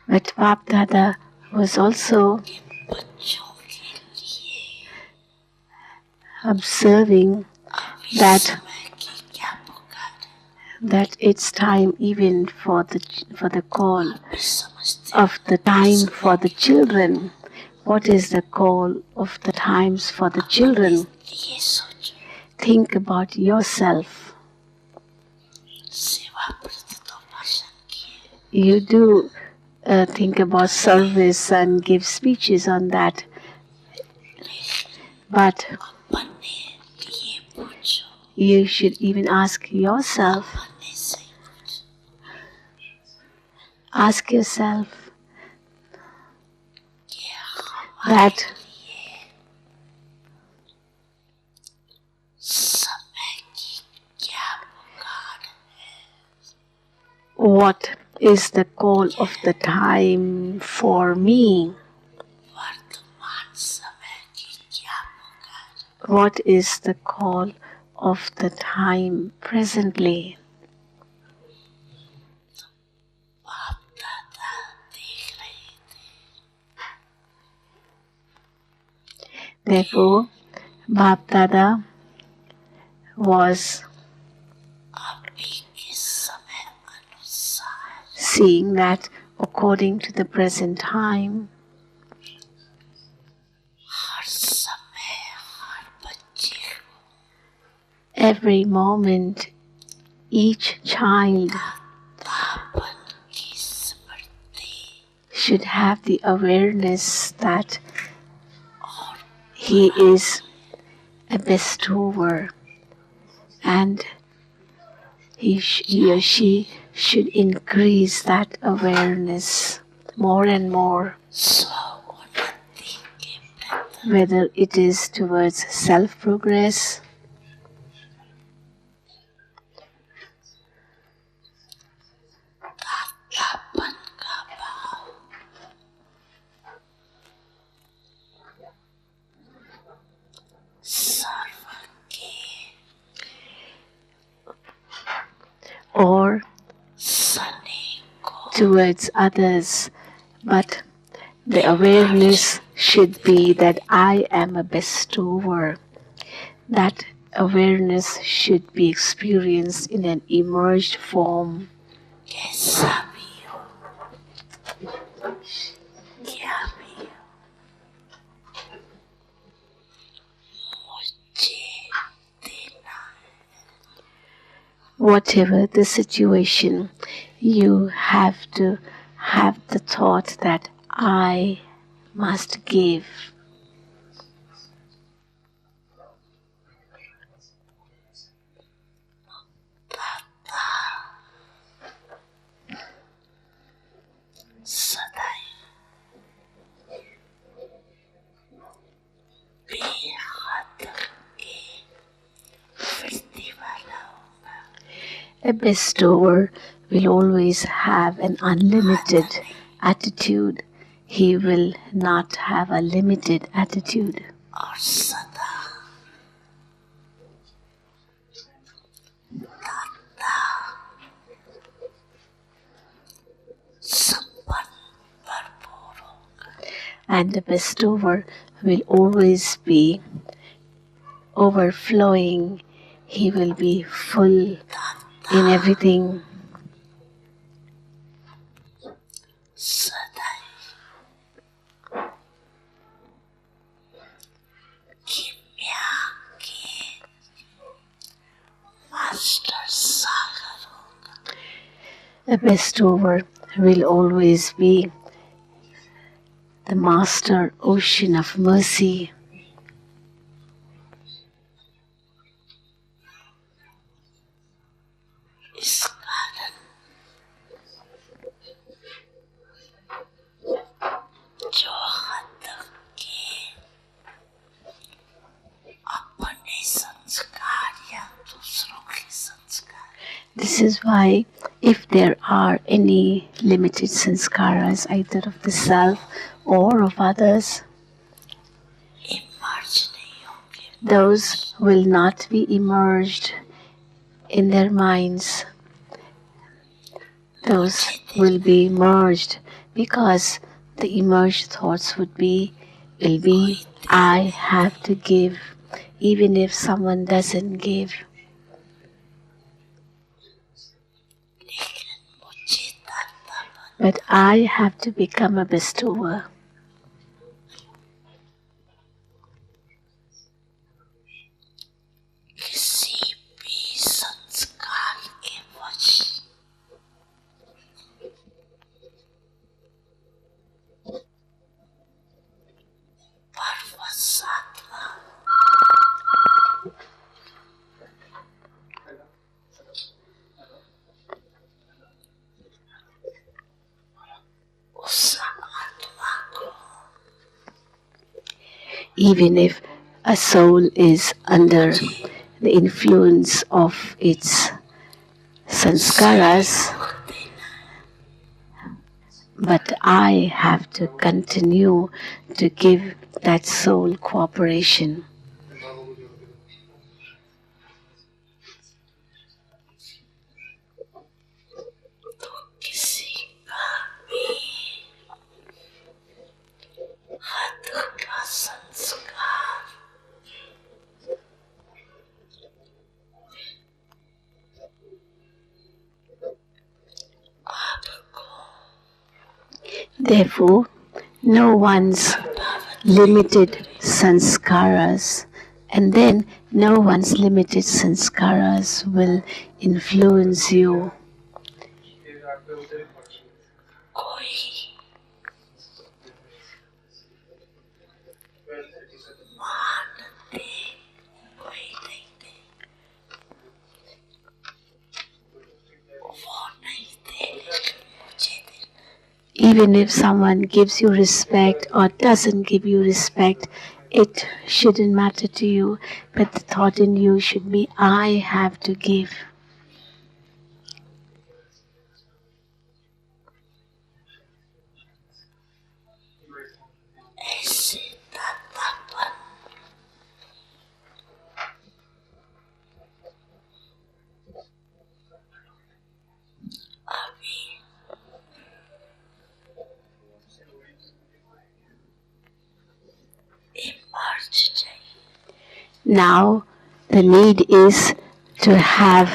But Bap Dada was also observing that it's time even for the call of the time for the children. What is the call of the times for the children? Think about yourself. You do think about service and give speeches on that. But you should even ask yourself that what is the call of the time for me? What is the call of the time presently? Therefore, Bap Dada was seeing that according to the present time, every moment, each child should have the awareness that he is a bestower and he or she should increase that awareness more and more, whether it is towards self-progress, or towards others, but the awareness should be that I am a bestower. That awareness should be experienced in an emerged form. Whatever the situation, you have to have the thought that I must give. A bestower will always have an unlimited attitude. He will not have a limited attitude. And the bestower will always be overflowing. He will be full in everything. A bestower will always be the master ocean of mercy. This is why if there are any limited sanskaras, either of the self or of others, those will not be emerged in their minds. Those will be merged because the emerged thoughts will be, I have to give, even if someone doesn't give. But I have to become a bestower. Even if a soul is under the influence of its sanskaras, but I have to continue to give that soul cooperation. Therefore, no one's limited sanskaras, and then no one's limited sanskaras will influence you. Even if someone gives you respect or doesn't give you respect, it shouldn't matter to you, but the thought in you should be, I have to give. Now, the need is to have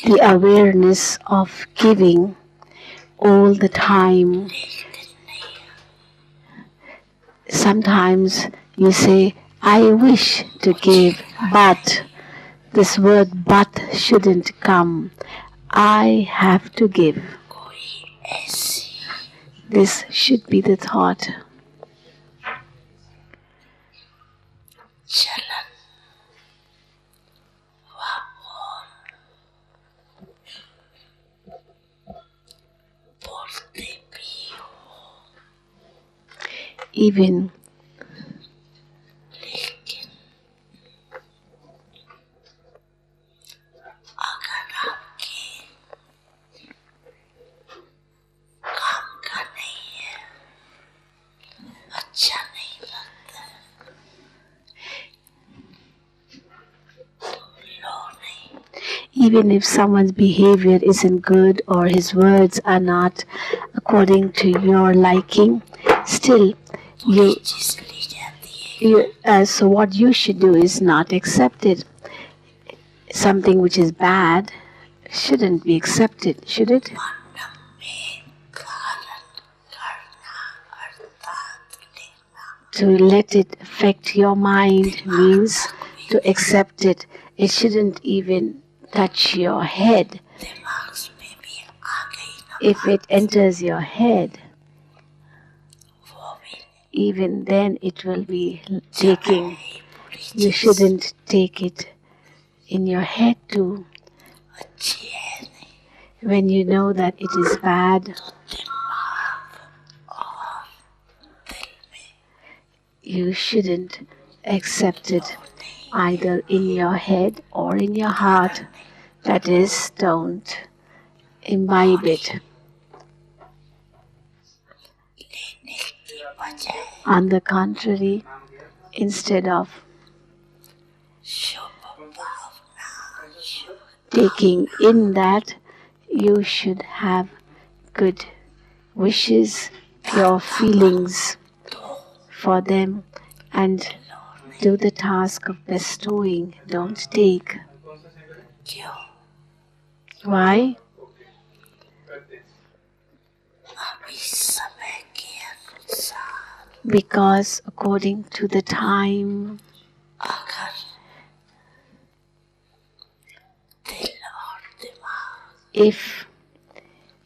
the awareness of giving all the time. Sometimes you say, I wish to give, but this word but shouldn't come. I have to give. This should be the thought. Even even if someone's behavior isn't good or his words are not according to your liking, still so what you should do is not accept it. Something which is bad shouldn't be accepted, should it? To let it affect your mind means to accept it. It shouldn't even touch your head. If it enters your head, even then it will be taking. You shouldn't take it in your head too. When you know that it is bad, you shouldn't accept it either in your head or in your heart. That is, don't imbibe it. On the contrary, instead of taking in that you should have good wishes, pure feelings for them, and do the task of bestowing. Don't take. Why? Because according to the time, if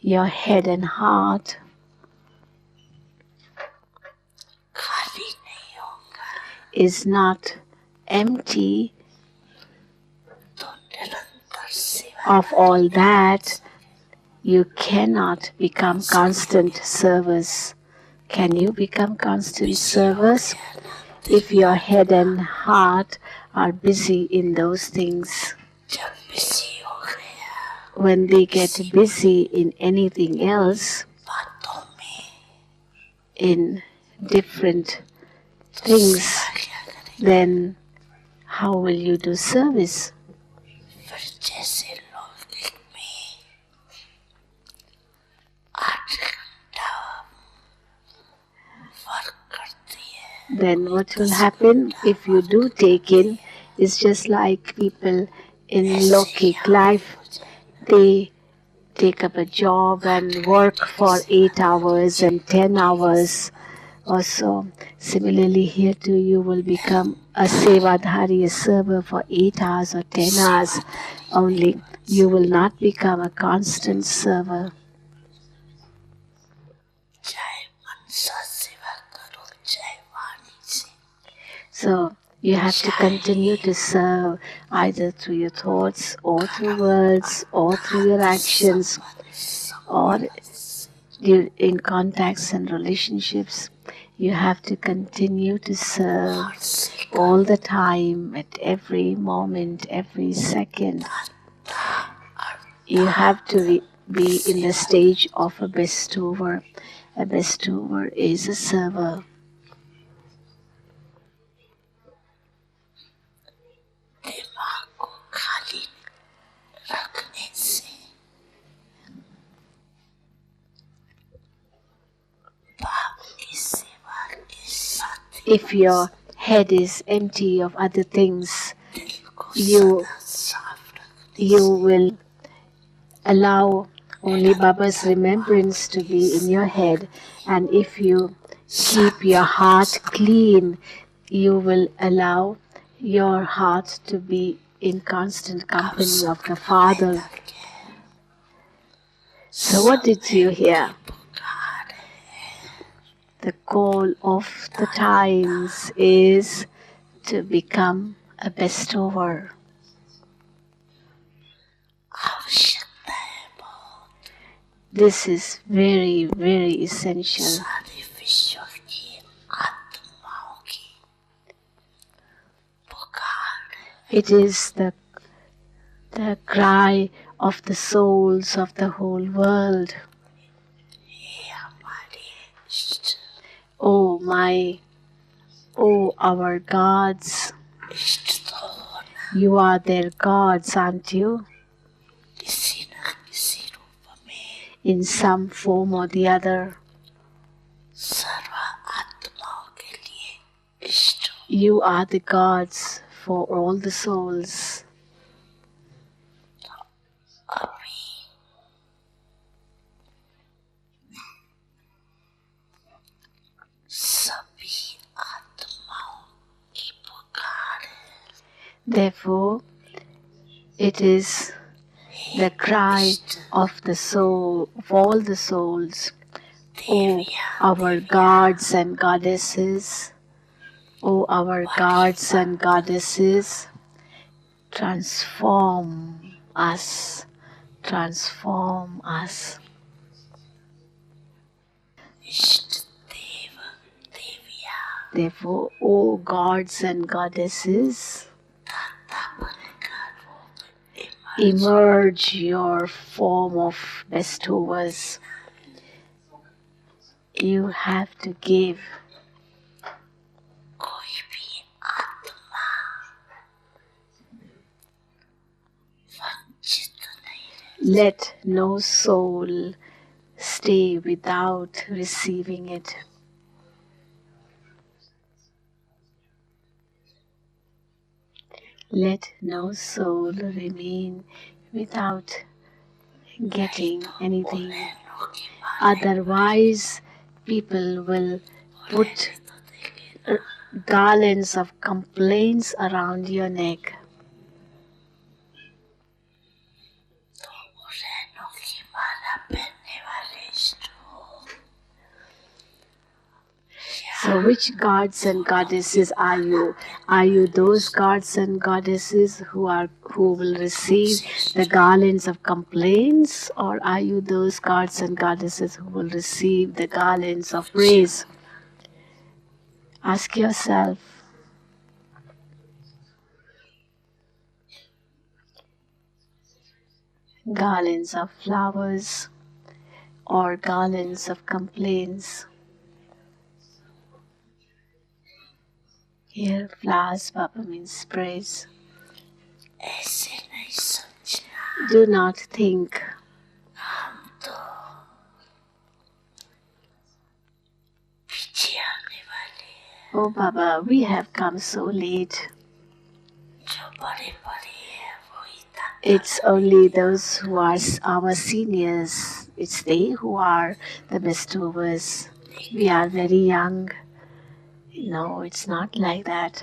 your head and heart is not empty of all that, you cannot become constant servers. Can you become constant servers? If your head and heart are busy in those things, when they get busy in anything else, in different things, then how will you do service? Then what will happen if you do take in? It's just like people in Lockic life. They take up a job and work for 8 hours and 10 hours or so. Similarly, here too you will become a sevadhari, a server for 8 hours or 10 hours only. You will not become a constant server. So you have to continue to serve either through your thoughts or through words or through your actions or in contacts and relationships. You have to continue to serve all the time, at every moment, every second. You have to be in the stage of a bestower. A bestower is a server. If your head is empty of other things, you will allow only Baba's remembrance to be in your head. And if you keep your heart clean, you will allow your heart to be in constant company of the Father. So what did you hear? The call of the times is to become a bestower. This is very, very essential. It is the cry of the souls of the whole world. Oh our gods, you are their gods, aren't you? In some form or the other. You are the gods for all the souls. Therefore, it is the cry of the soul, of all the souls. O our gods and goddesses, O our gods and goddesses, transform us, transform us. Therefore, O gods and goddesses, emerge your form of bestowers. You have to give. Let no soul stay without receiving it. Let no soul remain without getting anything. Otherwise, people will put garlands of complaints around your neck. So which gods and goddesses are you? Are you those gods and goddesses who will receive the garlands of complaints, or are you those gods and goddesses who will receive the garlands of praise? Ask yourself. Garlands of flowers or garlands of complaints. Here, flowers, Baba, means praise. Do not think oh Baba, we have come so late. It's only those who are our seniors. It's they who are the bestowers. We are very young. No, it's not like that.